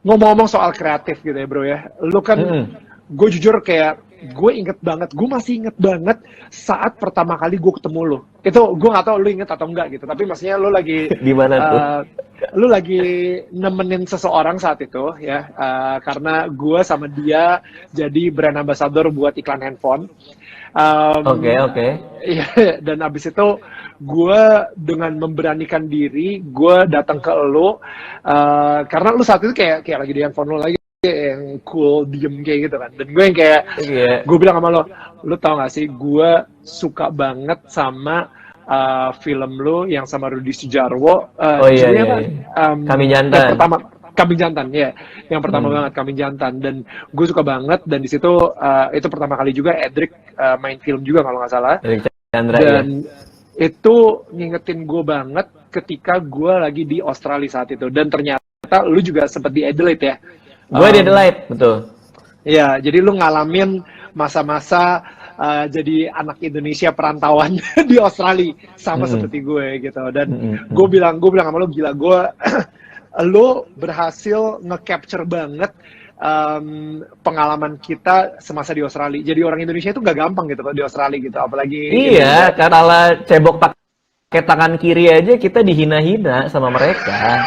Ngomong-ngomong soal kreatif gitu ya bro ya, lu kan, gue jujur kayak, gue masih inget banget saat pertama kali gue ketemu lu. Itu gue gak tahu lu inget atau enggak gitu, tapi maksudnya lu lagi, Di mana tuh? lu lagi nemenin seseorang saat itu ya, karena gue sama dia jadi brand ambassador buat iklan handphone. Oke. Iya, dan abis itu gue dengan memberanikan diri, gue datang ke lu, karena lu saat itu kayak lagi di handphone lu lagi, yang cool, diem kayak gitu kan. Dan gue yang kayak, Iya. gue bilang sama lu tau gak sih, gue suka banget sama film lu yang sama Rudi Sudjarwo, Oh iya, judulnya iya, apa? iya. Kami Yang Jantan. pertama, Kambing Jantan, ya, yang pertama banget Kambing Jantan, dan gue suka banget. Dan di situ itu pertama kali juga Edric main film juga kalau nggak salah. Dari Chandra ya. Dan itu ngingetin gue banget ketika gue lagi di Australia saat itu. Dan ternyata lu juga sempet di Adelaide ya. Gue di Adelaide, betul. Ya, jadi lu ngalamin masa-masa jadi anak Indonesia perantauan di Australia sama seperti gue gitu. Dan gue bilang sama lu, gila, gue lu berhasil nge-capture banget pengalaman kita semasa di Australia. Jadi orang Indonesia itu gak gampang gitu di Australia gitu, apalagi Iya, karena cebok pakai tangan kiri aja kita dihina-hina sama mereka.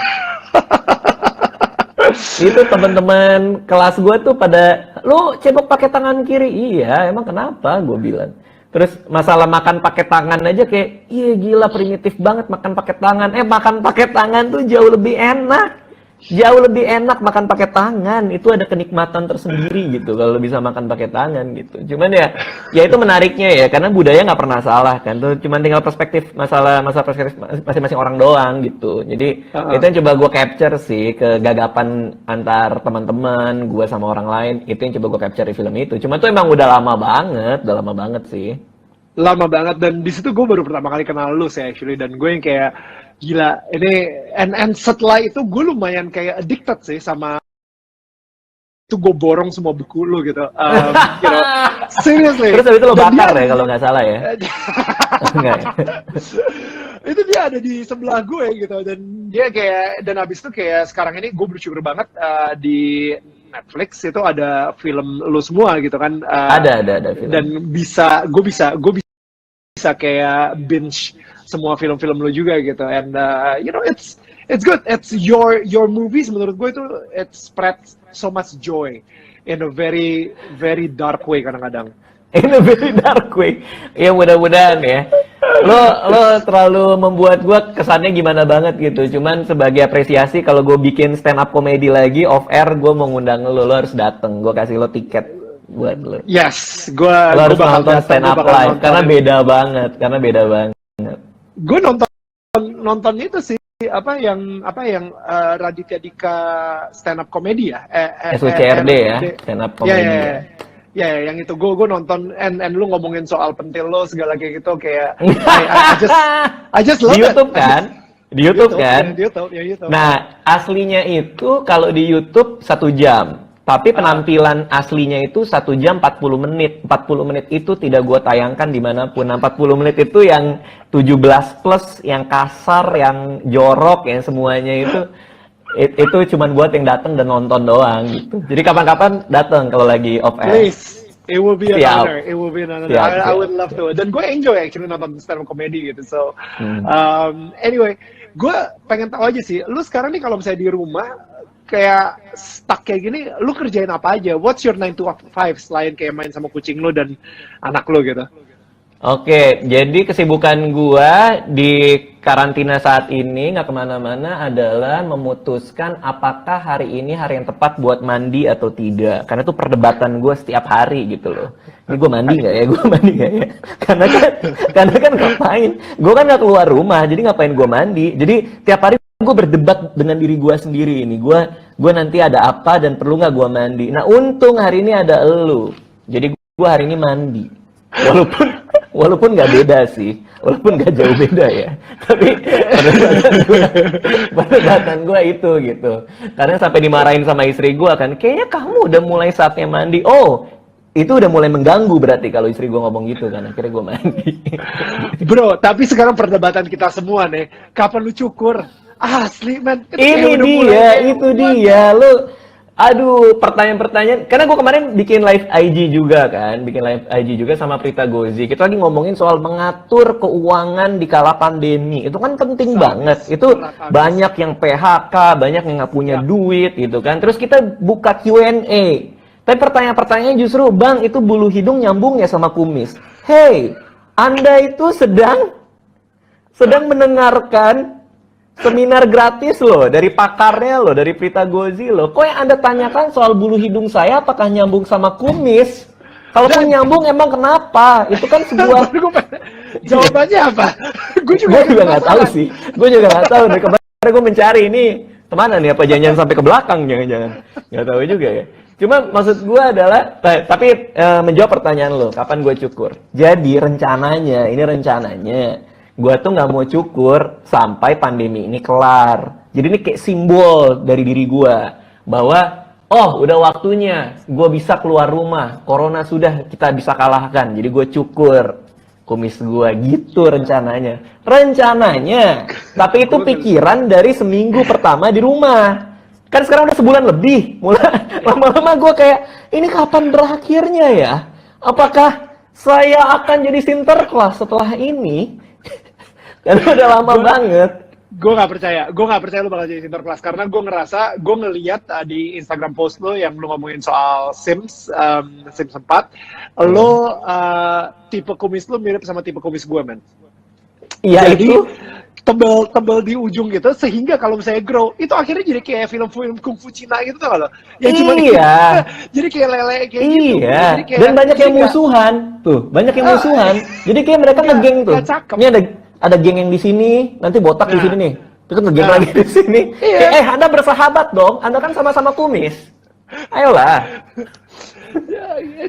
Itu teman-teman kelas gue tuh pada, lu cebok pakai tangan kiri. Iya, emang kenapa? Gue bilang. Terus masalah makan pakai tangan aja kayak, iya gila primitif banget makan pakai tangan. Makan pakai tangan tuh jauh lebih enak. Jauh lebih enak makan pakai tangan. Itu ada kenikmatan tersendiri gitu kalau bisa makan pakai tangan gitu. Cuman ya itu menariknya ya, karena budaya nggak pernah salah kan. Tuh cuman tinggal perspektif masalah perspektif masing-masing orang doang gitu. Jadi itu yang coba gue capture sih, kegagapan antar teman-teman gue sama orang lain. Itu yang coba gue capture di film itu. Cuman tuh emang udah lama banget sih. lama banget. Dan di situ gue baru pertama kali kenal lu sih actually, dan gue yang kayak gila ini, and setelah itu gue lumayan kayak addicted sih sama itu, gue borong semua buku lu gitu, you know, seriously. Terus habis itu lo Dan bakar dia- ya kalau nggak salah ya? Enggak ya? itu dia ada di sebelah gue gitu, dan dia kayak, dan abis itu kayak sekarang ini gue bersyukur banget di Netflix itu ada film lu semua gitu kan, Ada film. dan gue bisa kayak binge semua film-film lu juga gitu. And you know, it's good, it's your movies, menurut gue itu it spreads so much joy in a very very dark way kadang-kadang. In a very dark way. Ya mudah-mudahan ya. Lo terlalu membuat gue kesannya gimana banget gitu. Cuman sebagai apresiasi kalau gue bikin stand up comedy lagi off air, gue mau ngundang lo harus dateng. Gue kasih lo tiket buat lo. Yes, gue Lo harus bakal nonton datang, stand gue up bakal live nonton. karena beda banget. Gue nonton itu sih, apa yang Raditya Dika stand up comedy ya, SUCRD ya, stand up comedy. Ya, yang itu gue nonton, and lu ngomongin soal pentil lo segala kayak gitu, kayak I just love Di it. YouTube kan? Di YouTube kan? Di YouTube. Nah, aslinya itu kalau di YouTube 1 jam. Tapi penampilan aslinya itu 1 jam 40 menit. 40 menit itu tidak gue tayangkan dimanapun. Nah, 40 menit itu yang 17 plus, yang kasar, yang jorok, yang semuanya itu cuman buat yang datang dan nonton doang gitu. Jadi kapan-kapan datang kalau lagi off air. It will be an Siap. honor. It will be an honor. Siap, I siap. would love to. Dan gue enjoy actually nonton stand up comedy gitu. So, anyway, gue pengen tahu aja sih. Lu sekarang nih kalau misalnya di rumah kayak stuck kayak gini, lu kerjain apa aja? What's your 9 to 5 selain kayak main sama kucing lu dan anak lu gitu? Oke, jadi kesibukan gua di karantina saat ini nggak kemana-mana adalah memutuskan apakah hari ini hari yang tepat buat mandi atau tidak. Karena itu perdebatan gua setiap hari gitu loh. Ini gua mandi nggak ya? Gua mandi nggak ya? Karena kan ngapain? Gua kan nggak keluar rumah, jadi ngapain gua mandi? Jadi tiap hari gue berdebat dengan diri gue sendiri ini. Gue nanti ada apa dan perlu nggak gue mandi? Nah untung hari ini ada elu. Jadi gue hari ini mandi. Walaupun nggak beda sih, walaupun nggak jauh beda ya. Tapi perdebatan gue itu gitu. Karena sampai dimarahin sama istri gue kan, kayaknya kamu udah mulai saatnya mandi. Oh, itu udah mulai mengganggu berarti kalau istri gue ngomong gitu kan. Akhirnya gue mandi. Bro, tapi sekarang perdebatan kita semua nih, kapan lu cukur? Asli, man. Itu dia. Lu, aduh, pertanyaan-pertanyaan. Karena gue kemarin bikin live IG juga kan, sama Prita Gozi. Kita lagi ngomongin soal mengatur keuangan di kala pandemi. Itu kan penting banget. Itu banyak yang PHK, banyak yang nggak punya duit gitu kan. Terus kita buka Q&A. Tapi pertanyaan-pertanyaannya justru, Bang, itu bulu hidung nyambung ya sama kumis. Hey, Anda itu sedang mendengarkan seminar gratis loh, dari pakarnya loh, dari Prita Gozi loh. Kok yang Anda tanyakan soal bulu hidung saya apakah nyambung sama kumis? Kalaupun nyambung emang kenapa? Itu kan sebuah... Jawabannya apa? Gue juga nggak tahu sih. Gue juga nggak tahu. Dari kemarin gue mencari ini kemana nih? Apa jangan sampai ke belakang? Jangan. Nggak tahu juga ya. Cuma maksud gue adalah, tapi menjawab pertanyaan lo, kapan gue cukur? Jadi rencananya, gue tuh nggak mau cukur sampai pandemi ini kelar. Jadi ini kayak simbol dari diri gue bahwa oh udah waktunya gue bisa keluar rumah. Corona sudah kita bisa kalahkan. Jadi gue cukur kumis gue gitu rencananya. Tapi itu pikiran dari seminggu pertama di rumah. Kan sekarang udah sebulan lebih. Mulai lama-lama gue kayak ini kapan berakhirnya ya? Apakah saya akan jadi Sinterklas setelah ini? Karena udah lama banget. Gue nggak percaya lu bakal jadi Sinterklas karena gue ngerasa, gue ngeliat di Instagram post lo yang lu ngomongin soal Sims 4, lo tipe kumis lo mirip sama tipe kumis gue, men. Iya, jadi itu tebel di ujung gitu, sehingga kalau misalnya grow itu akhirnya jadi kayak film-film kungfu Cina gitu tau gak lo? Ya cuma jadi kayak lele kayak gitu. Iya. Dan banyak yang musuhan tuh, jadi kayak mereka ngegeng tuh. Ini ada geng yang di sini, nanti botak di sini nih. Terus ngegeng lagi di sini. Iya. Anda bersahabat dong. Anda kan sama-sama kumis. Ayolah.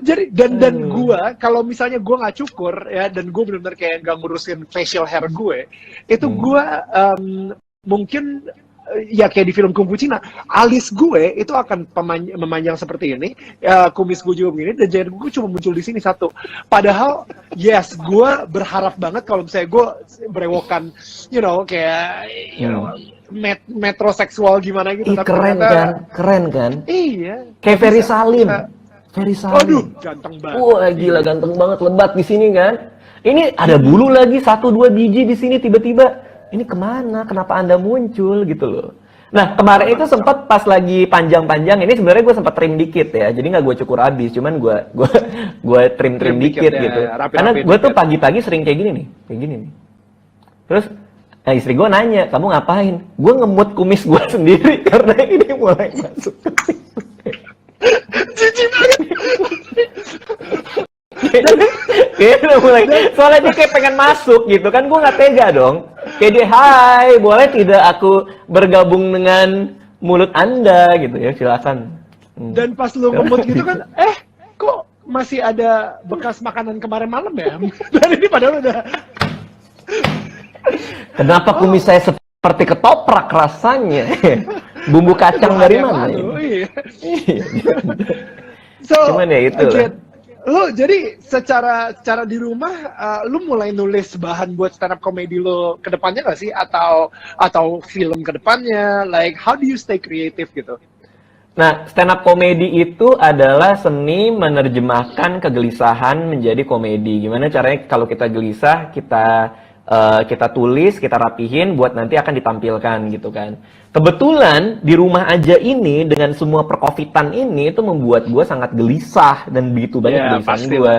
Jadi dan gue kalau misalnya gue nggak cukur ya, dan gue benar-benar kayak nggak ngurusin facial hair gue, itu gue mungkin ya kayak di film kungfu Cina, alis gue itu akan memanjang seperti ini, kumis gue juga begini, dan jari gue cuma muncul di sini satu. Padahal yes, gue berharap banget kalau misalnya gue berewokan, kayak metroseksual gimana gitu. Tapi keren kan? Iya. Kayak Ferry Salim. Aduh, ganteng banget. Wah, gila ganteng banget, lebat di sini kan. Ini ada bulu lagi 1-2 biji di sini tiba-tiba. Ini kemana? Kenapa Anda muncul gitu loh? Nah, kemarin itu sempat pas lagi panjang-panjang, ini sebenarnya gue sempat trim dikit ya. Jadi nggak gue cukur habis, cuman gue trim dikit gitu. Karena gue tuh pagi-pagi sering kayak gini nih. Terus istri gue nanya, kamu ngapain? Gue ngemut kumis gue sendiri karena ini mulai masuk ke situ. Jijik banget. Kayak udah mulai, soalnya dia kayak pengen masuk gitu kan, gue nggak tega dong. Kayak dia, hai, boleh tidak aku bergabung dengan mulut Anda gitu ya, silakan. Dan pas lu ngemut gitu kan, kok masih ada bekas makanan kemarin malam ya? Dan ini padahal udah. Kenapa kumis saya seperti ketoprak rasanya? Bumbu kacang dari mana? Iya. Cuman ya itu. Lu jadi secara di rumah lu mulai nulis bahan buat stand up comedy lu ke depannya nggak sih, atau film ke depannya, like how do you stay creative gitu? Nah, stand up comedy itu adalah seni menerjemahkan kegelisahan menjadi komedi. Gimana caranya kalau kita gelisah, kita tulis, kita rapihin buat nanti akan ditampilkan gitu kan. Kebetulan di rumah aja ini dengan semua perkovitan ini itu membuat gue sangat gelisah dan begitu banyak kegelisahan gue.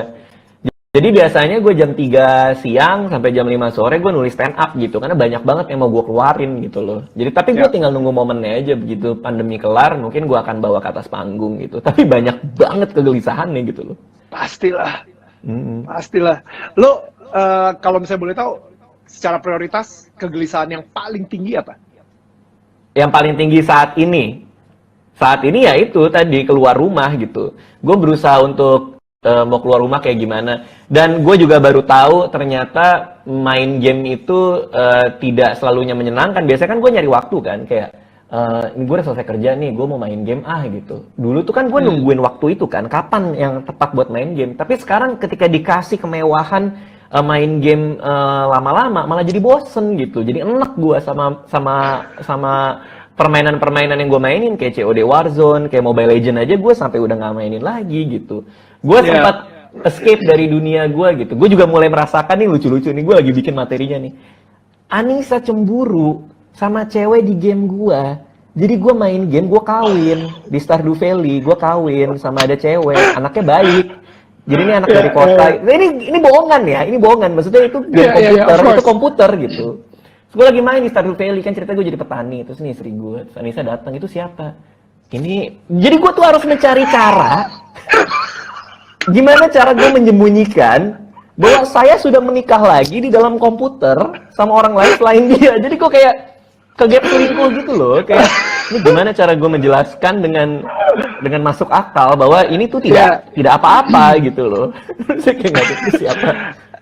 Jadi biasanya gue jam 3 siang sampai jam 5 sore gue nulis stand up gitu. Karena banyak banget yang mau gue keluarin gitu loh. Jadi tapi gue tinggal nunggu momennya aja, begitu pandemi kelar mungkin gue akan bawa ke atas panggung gitu. Tapi banyak banget kegelisahannya gitu loh. Pastilah. Pastilah. Lo kalau misalnya boleh tahu secara prioritas kegelisahan yang paling tinggi apa? Yang paling tinggi saat ini? Saat ini ya itu tadi keluar rumah gitu. Gue berusaha untuk mau keluar rumah kayak gimana. Dan gue juga baru tahu ternyata main game itu tidak selalunya menyenangkan. Biasanya kan gue nyari waktu kan, kayak gue udah selesai kerja nih, gue mau main game gitu. Dulu tuh kan gue nungguin waktu itu kan, kapan yang tepat buat main game. Tapi sekarang ketika dikasih kemewahan main game lama-lama, malah jadi bosen gitu. Jadi enak gue sama permainan-permainan yang gue mainin, kayak COD Warzone, kayak Mobile Legends aja gue sampai udah nggak mainin lagi gitu. Gue sempat escape dari dunia gue gitu. Gue juga mulai merasakan nih lucu-lucu nih, gue lagi bikin materinya nih. Anissa cemburu sama cewek di game gue. Jadi gue main game, gue kawin di Stardew Valley, gue kawin sama ada cewek, anaknya baik. Jadi ini anak dari kota. Ini bohongan ya, ini bohongan. Maksudnya itu game komputer, itu komputer gitu. Gue lagi main di Stardew Valley, kan cerita gue jadi petani. Terus nih istri gue, Anissa datang, itu siapa? Ini, jadi gue tuh harus mencari cara. Gimana cara gue menyembunyikan bahwa saya sudah menikah lagi di dalam komputer sama orang lain selain dia. Jadi kok kayak kegap selingkuh gitu loh. Kayak, ini gimana cara gue menjelaskan dengan masuk akal bahwa ini tuh tidak apa-apa gitu loh. Saya kayak nggak tahu siapa.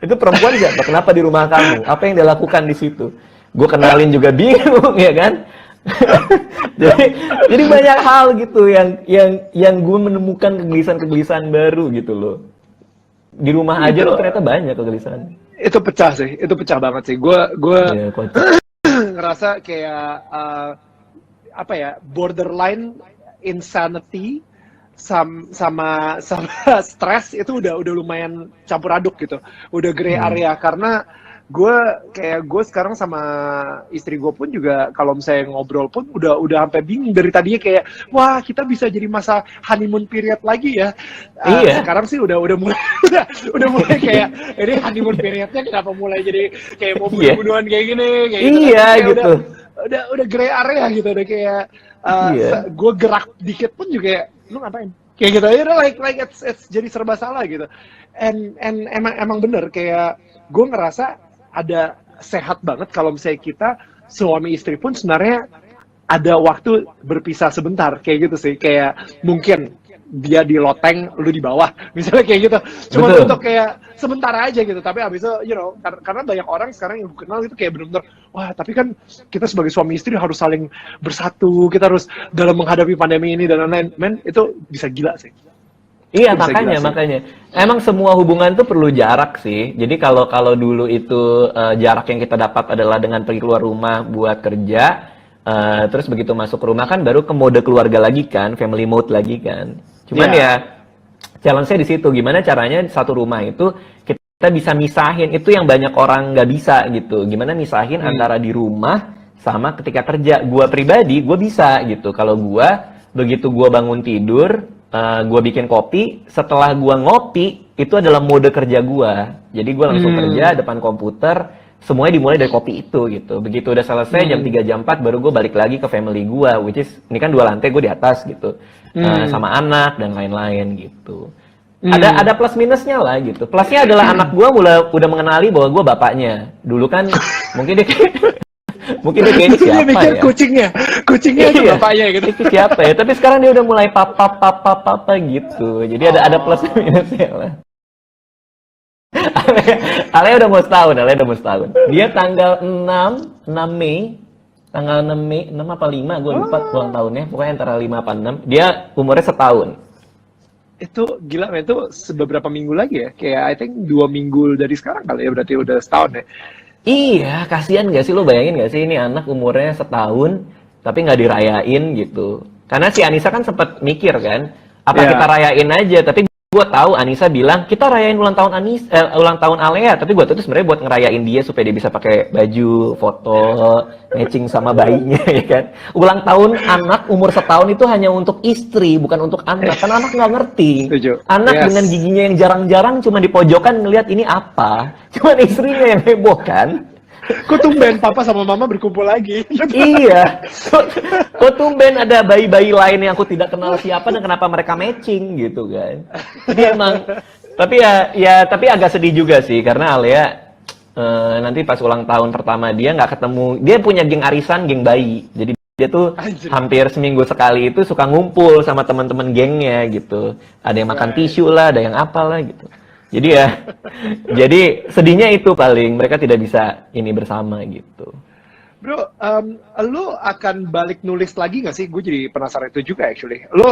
Itu perempuan siapa? Kenapa di rumah kamu? Apa yang dia lakukan di situ? Gue kenalin juga bingung ya kan. jadi banyak hal gitu yang gue menemukan kegelisahan baru gitu loh. Di rumah aja lo ternyata banyak kegelisahan. Itu pecah sih, itu pecah banget sih. Gue ngerasa kayak apa ya, borderline insanity sama stres itu udah lumayan campur aduk gitu. Udah gray area karena gue sekarang sama istri gue pun juga kalau misalnya ngobrol pun udah sampai bingung dari tadinya kayak wah kita bisa jadi masa honeymoon period lagi ya. Sekarang sih udah mulai kayak ini honeymoon periodnya kenapa mulai jadi kayak mau bunuh-bunuhan kayak gini kayak gitu. Udah gray area gitu, udah kayak gue gerak dikit pun juga lu ngapain kayak gitu aja, like it's jadi serba salah gitu. And emang bener kayak gue ngerasa ada sehat banget kalau misalnya kita suami istri pun sebenarnya ada waktu berpisah sebentar kayak gitu sih, kayak mungkin dia di loteng, lu di bawah misalnya kayak gitu, cuma untuk kayak sementara aja gitu. Tapi abis itu karena banyak orang sekarang yang gue kenal itu kayak benar-benar wah tapi kan kita sebagai suami istri harus saling bersatu, kita harus dalam menghadapi pandemi ini dan lain-lain. Men, itu bisa gila sih. Iya, makanya. Emang semua hubungan tuh perlu jarak sih. Jadi kalau dulu itu jarak yang kita dapat adalah dengan pergi keluar rumah buat kerja, terus begitu masuk ke rumah kan baru ke mode keluarga lagi kan, family mode lagi kan. Cuman ya challenge-nya di situ, gimana caranya satu rumah itu kita bisa misahin, itu yang banyak orang nggak bisa gitu. Gimana misahin antara di rumah sama ketika kerja. Gua pribadi, gue bisa gitu. Kalau begitu gua bangun tidur, gue bikin kopi, setelah gue ngopi, itu adalah mode kerja gue. Jadi gue langsung kerja depan komputer, semuanya dimulai dari kopi itu gitu. Begitu udah selesai, jam 3, jam 4, baru gue balik lagi ke family gue, which is, ini kan 2 lantai, gue di atas gitu. Sama anak dan lain-lain gitu. Ada plus minusnya lah gitu. Plusnya adalah anak gue udah mengenali bahwa gue bapaknya. Dulu kan, mungkin dia kayaknya siapa ya? Kucingnya itu bapaknya gitu. Itu siapa ya? Tapi sekarang dia udah mulai papa gitu. Jadi ada plus minusnya lah. Ale udah mau setahun. Dia tanggal 6 Mei. Tanggal 6 apa 5, gue lupa ulang tahunnya. Pokoknya antara 5 apa 6. Dia umurnya setahun. Itu gila, itu beberapa minggu lagi ya? Kayak I think 2 minggu dari sekarang kali ya, berarti udah setahun ya? Iya, kasihan gak sih, lo bayangin gak sih ini anak umurnya setahun tapi nggak dirayain gitu. Karena si Anissa kan sempat mikir kan, apa Yeah. kita rayain aja, tapi gue tahu Anissa bilang kita rayain ulang tahun ulang tahun Alea, tapi gue tuh sebenarnya buat ngerayain dia supaya dia bisa pakai baju foto matching sama bayinya ya kan. Ulang tahun anak umur setahun itu hanya untuk istri, bukan untuk anak. Kan anak nggak ngerti. Setuju. Anak Yes. dengan giginya yang jarang-jarang cuma di pojokan ngelihat ini apa. Cuman istrinya yang heboh kan. Kok tumben papa sama mama berkumpul lagi? Iya. Kok tumben ada bayi-bayi lain yang aku tidak kenal siapa dan kenapa mereka matching gitu kan. Jadi emang tapi agak sedih juga sih karena Alea nanti pas ulang tahun pertama dia nggak ketemu, dia punya geng arisan, geng bayi. Jadi dia tuh Anjir. hampir seminggu sekali itu suka ngumpul sama teman-teman gengnya gitu. Ada yang makan tisu lah, ada yang apalah gitu. Jadi jadi sedihnya itu paling mereka tidak bisa ini bersama gitu. Bro, lo akan balik nulis lagi nggak sih? Gue jadi penasaran itu juga actually. Lo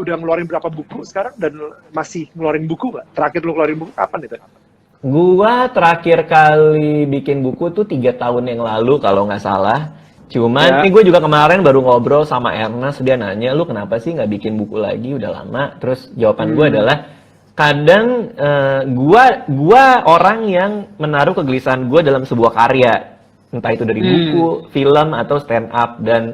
udah ngeluarin berapa buku sekarang dan masih ngeluarin buku nggak? Terakhir lo ngeluarin buku kapan itu? Gua terakhir kali bikin buku tuh 3 tahun yang lalu kalau nggak salah. Cuman nih gue juga kemarin baru ngobrol sama Ernest, dia nanya, lu kenapa sih nggak bikin buku lagi, udah lama? Terus jawaban gue adalah, kadang gua orang yang menaruh kegelisahan gue dalam sebuah karya, entah itu dari buku, film atau stand up, dan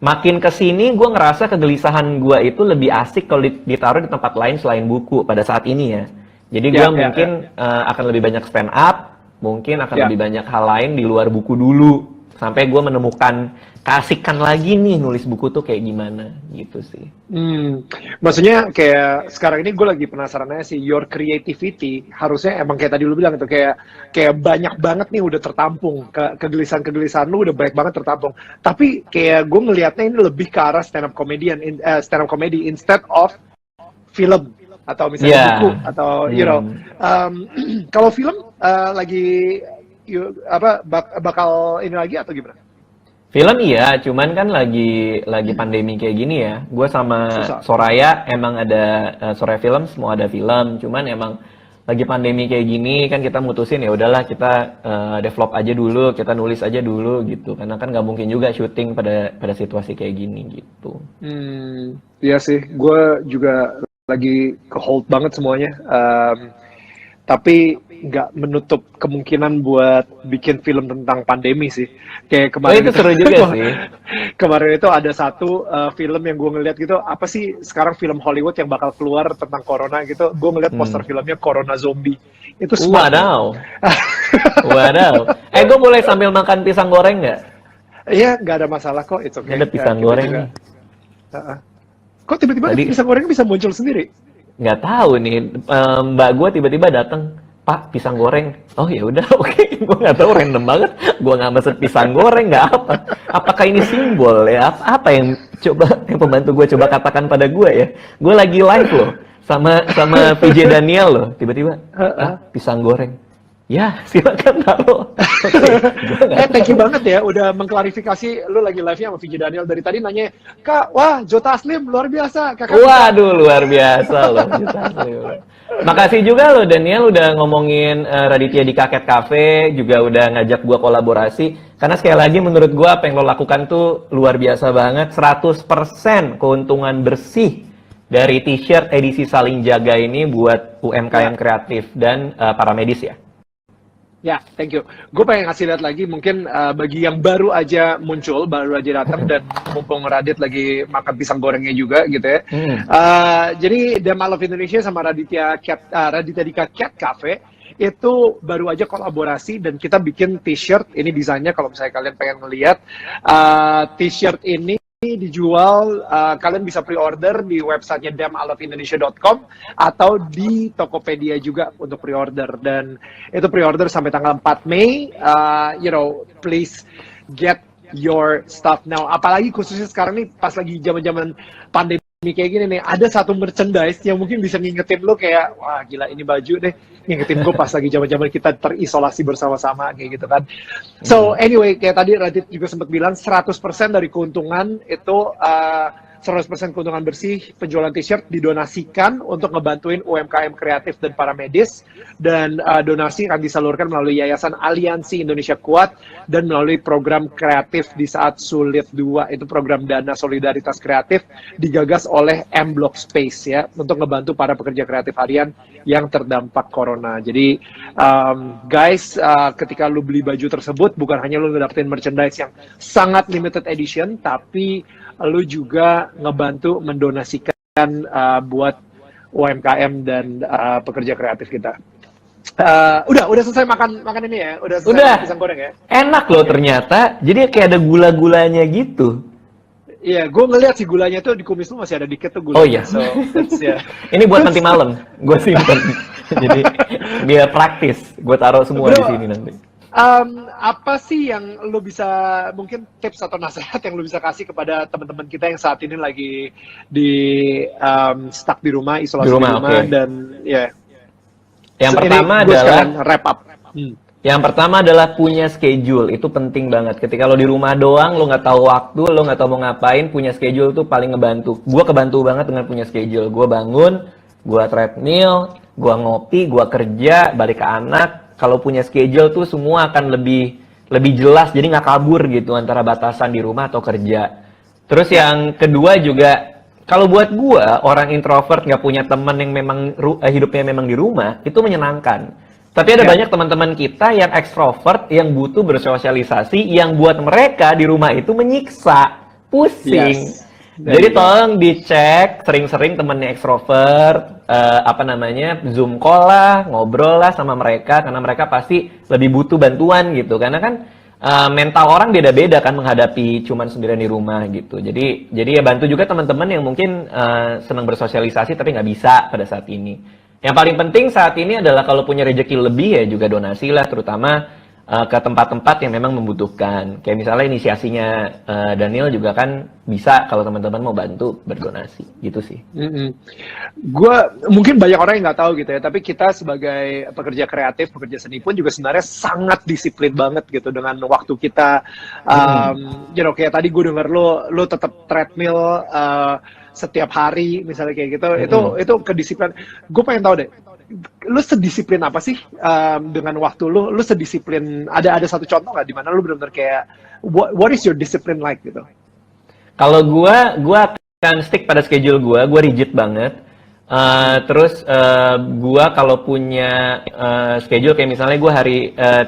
makin kesini gue ngerasa kegelisahan gue itu lebih asik kalau ditaruh di tempat lain selain buku pada saat ini ya. Jadi gue mungkin akan lebih banyak stand up, mungkin akan lebih banyak hal lain di luar buku dulu, sampai gue menemukan keasikan lagi nih nulis buku tuh kayak gimana gitu sih. Maksudnya kayak sekarang ini gue lagi penasaran aja sih, your creativity harusnya emang kayak tadi lu bilang itu kayak banyak banget nih udah tertampung, kegelisahan lu udah banyak banget tertampung. Tapi kayak gue ngelihatnya ini lebih ke arah stand up comedy instead of film atau misalnya buku atau you know. Kalau film lagi bakal ini lagi atau gimana? Film iya, cuman kan lagi pandemi kayak gini ya. Gue sama Susah. Soraya emang ada Soraya Films mau ada film, cuman emang lagi pandemi kayak gini kan kita mutusin ya udahlah kita develop aja dulu, kita nulis aja dulu gitu. Karena kan nggak mungkin juga syuting pada situasi kayak gini gitu. Iya sih, gue juga lagi ke hold banget semuanya. Tapi nggak menutup kemungkinan buat bikin film tentang pandemi sih. Kayak kemarin itu seru juga sih. Kemarin itu ada satu film yang gue ngeliat gitu, apa sih sekarang film Hollywood yang bakal keluar tentang corona gitu. Gue ngeliat poster filmnya Corona Zombie. Itu smart. Wadaw. Gue boleh sambil makan pisang goreng nggak? Iya, nggak ada masalah kok. It's okay. Ada pisang goreng nih. Kok tiba-tiba pisang goreng bisa muncul sendiri? Nggak tahu nih, mbak gue tiba-tiba datang, Pak, pisang goreng. Oh ya udah, oke. Gue nggak tahu, random banget. Gue nggak mesen pisang goreng, nggak apa. Apakah ini simbol ya? Apa yang pembantu gue coba katakan pada gue ya? Gue lagi live loh sama PJ Daniel loh. Tiba-tiba, pisang goreng. Ya, silakan taruh. Thank you banget ya udah mengklarifikasi. Lu lagi live-nya sama VJ Daniel dari tadi nanya, Kak, wah Jota Slim luar biasa. Kakak Waduh, luar biasa loh. Makasih juga loh Daniel udah ngomongin Raditya di Kaket Cafe, juga udah ngajak gua kolaborasi. Karena sekali lagi menurut gua apa yang lo lakukan tuh luar biasa banget. 100% keuntungan bersih dari t-shirt edisi Saling Jaga ini buat UMKM kreatif dan para medis ya. Ya, thank you. Gue pengen ngasih lihat lagi, mungkin bagi yang baru aja muncul, baru aja datang, dan mumpung Radit lagi makan pisang gorengnya juga gitu ya. Jadi Dem I Love Indonesia sama Raditya di Cat Cafe itu baru aja kolaborasi dan kita bikin t-shirt. Ini desainnya kalau misalnya kalian pengen ngeliat, t-shirt ini dijual, kalian bisa pre-order di websitenya demiloveindonesia.com atau di Tokopedia juga untuk pre-order, dan itu pre-order sampai tanggal 4 Mei. Please get your stuff now. Apalagi khususnya sekarang nih pas lagi zaman-zaman pandemi kayak gini nih, ada satu merchandise yang mungkin bisa ngingetin lo kayak, wah gila ini baju deh, ngingetin gue pas lagi zaman-zaman kita terisolasi bersama-sama kayak gitu kan. So anyway, kayak tadi Radit juga sempat bilang 100% dari keuntungan itu 100% keuntungan bersih penjualan t-shirt didonasikan untuk ngebantuin UMKM kreatif dan para medis, dan donasi akan disalurkan melalui Yayasan Aliansi Indonesia Kuat dan melalui program kreatif di saat sulit 2, itu program dana solidaritas kreatif digagas oleh M Block Space ya, untuk ngebantu para pekerja kreatif harian yang terdampak corona. Jadi guys, ketika lu beli baju tersebut, bukan hanya lu ngedapetin merchandise yang sangat limited edition, tapi lu juga ngebantu mendonasikan buat UMKM dan pekerja kreatif kita. Udah selesai makan ini ya, udah selesai makan pisang goreng ya. Enak loh ternyata, jadi kayak ada gula-gulanya gitu. Iya, gue ngeliat sih gulanya tuh di kumis lu masih ada dikit tuh gulanya. Oh iya. So, yeah. Ini buat nanti malam, gue simpen. Jadi biar praktis, gue taruh semua di sini nanti. Apa sih yang lu bisa, mungkin tips atau nasihat yang lu bisa kasih kepada teman-teman kita yang saat ini lagi di stuck di rumah, isolasi di rumah, okay. Dan ya. Yang pertama adalah wrap up. Yang pertama adalah punya schedule, itu penting banget. Ketika lo di rumah doang, lo nggak tahu waktu, lo nggak tahu mau ngapain, punya schedule tuh paling ngebantu. Gue kebantu banget dengan punya schedule. Gue bangun, gue treadmill, gue ngopi, gue kerja, balik ke anak. Kalau punya schedule tuh semua akan lebih jelas, jadi nggak kabur gitu antara batasan di rumah atau kerja. Terus yang kedua juga, kalau buat gue, orang introvert nggak punya teman yang memang hidupnya memang di rumah, itu menyenangkan. Tapi ada banyak teman-teman kita yang ekstrovert, yang butuh bersosialisasi, yang buat mereka di rumah itu menyiksa, pusing. Yes. Jadi tolong dicek sering-sering temennya ekstrovert, Zoom call lah, ngobrol lah sama mereka, karena mereka pasti lebih butuh bantuan gitu. Karena kan mental orang beda-beda kan menghadapi cuman sendirian di rumah gitu. Jadi ya bantu juga teman-teman yang mungkin senang bersosialisasi tapi nggak bisa pada saat ini. Yang paling penting saat ini adalah kalau punya rezeki lebih ya juga donasi lah, terutama ke tempat-tempat yang memang membutuhkan. Kayak misalnya inisiasinya Daniel juga kan bisa kalau teman-teman mau bantu berdonasi, gitu sih. Gua mungkin banyak orang yang nggak tahu gitu ya, tapi kita sebagai pekerja kreatif, pekerja seni pun juga sebenarnya sangat disiplin banget gitu dengan waktu kita. Kayak tadi gue denger lo tetap treadmill setiap hari misalnya kayak gitu, itu kedisiplinan. Gue pengen tahu deh, lu sedisiplin apa sih dengan waktu lu sedisiplin, ada satu contoh nggak di mana lu benar-benar kayak what is your discipline like gitu? Kalau gue akan stick pada schedule gue rigid banget. Terus gue kalau punya schedule kayak misalnya gue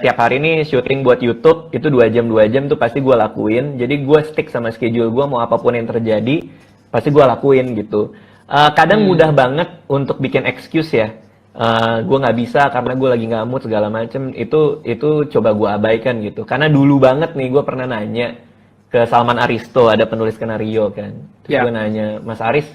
tiap hari ini syuting buat YouTube itu 2 jam tuh pasti gue lakuin. Jadi gue stick sama schedule gue, mau apapun yang terjadi pasti gue lakuin gitu. Kadang mudah banget untuk bikin excuse ya. Gue nggak bisa karena gue lagi nggak mood segala macem. Itu coba gue abaikan gitu. Karena dulu banget nih gue pernah nanya ke Salman Aristo, ada penulis skenario kan. Terus gue nanya, Mas Aris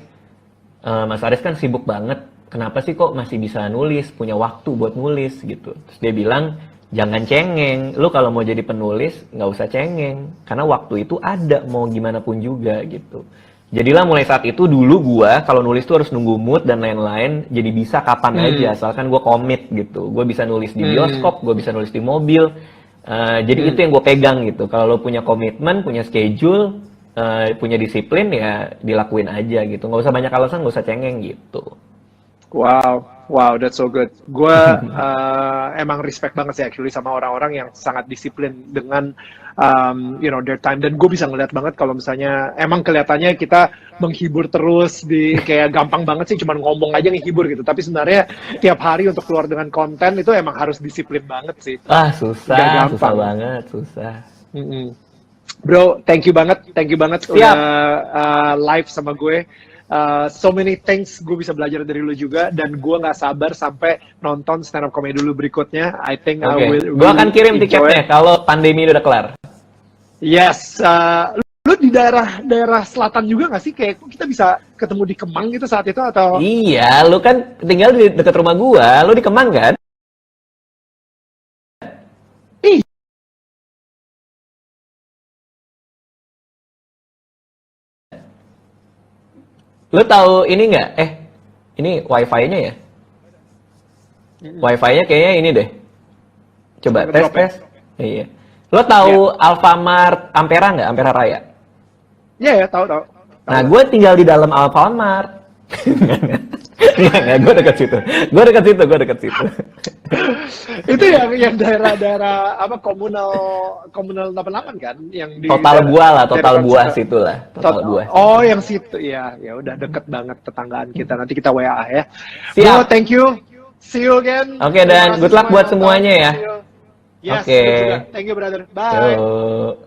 kan sibuk banget. Kenapa sih kok masih bisa nulis, punya waktu buat nulis gitu. Terus dia bilang, jangan cengeng. Lu kalau mau jadi penulis nggak usah cengeng. Karena waktu itu ada mau gimana pun juga gitu. Jadilah mulai saat itu dulu gua kalau nulis tuh harus nunggu mood dan lain-lain, jadi bisa kapan aja asalkan gua komit gitu. Gua bisa nulis di bioskop, gua bisa nulis di mobil. Jadi itu yang gue pegang gitu. Kalau lo punya komitmen, punya schedule, punya disiplin ya dilakuin aja gitu. Nggak usah banyak alasan, nggak usah cengeng gitu. Wow, that's so good. Gue emang respect banget sih actually sama orang-orang yang sangat disiplin dengan their time. Dan gue bisa ngeliat banget kalau misalnya emang kelihatannya kita menghibur terus kayak gampang banget sih cuman ngomong aja ngehibur gitu. Tapi sebenarnya tiap hari untuk keluar dengan konten itu emang harus disiplin banget sih. Susah banget. Bro, thank you banget udah live sama gue. So many things gue bisa belajar dari lu juga, dan gue nggak sabar sampai nonton stand up comedy dulu berikutnya. I think gue akan kirim tiketnya kalau pandemi udah kelar. Yes, lu di daerah selatan juga nggak sih? Kayak kita bisa ketemu di Kemang gitu saat itu atau? Iya, lu kan tinggal di dekat rumah gue, lu di Kemang kan? Lo tahu ini nggak? Ini wifi-nya ya? Wifi-nya kayaknya ini deh. Coba tes. Iya. Lo tahu Alfamart Ampera nggak? Ampera Raya? Iya, tahu. Nah, gue tinggal di dalam Alfamart. Nggak, gue dekat situ. Gue dekat situ. Itu yang daerah-daerah apa komunal 88 kan, yang di Total Buah lah, Total daerah Buah Konsep. situ lah, Total Buah. Oh, yang situ ya. Ya udah deket banget tetanggaan kita. Nanti kita WA ya. Siap. Bro, thank you. See you again. Oke, dan good luck buat semuanya ya. Yes, Oke. lu juga. Thank you brother. Bye. Yo.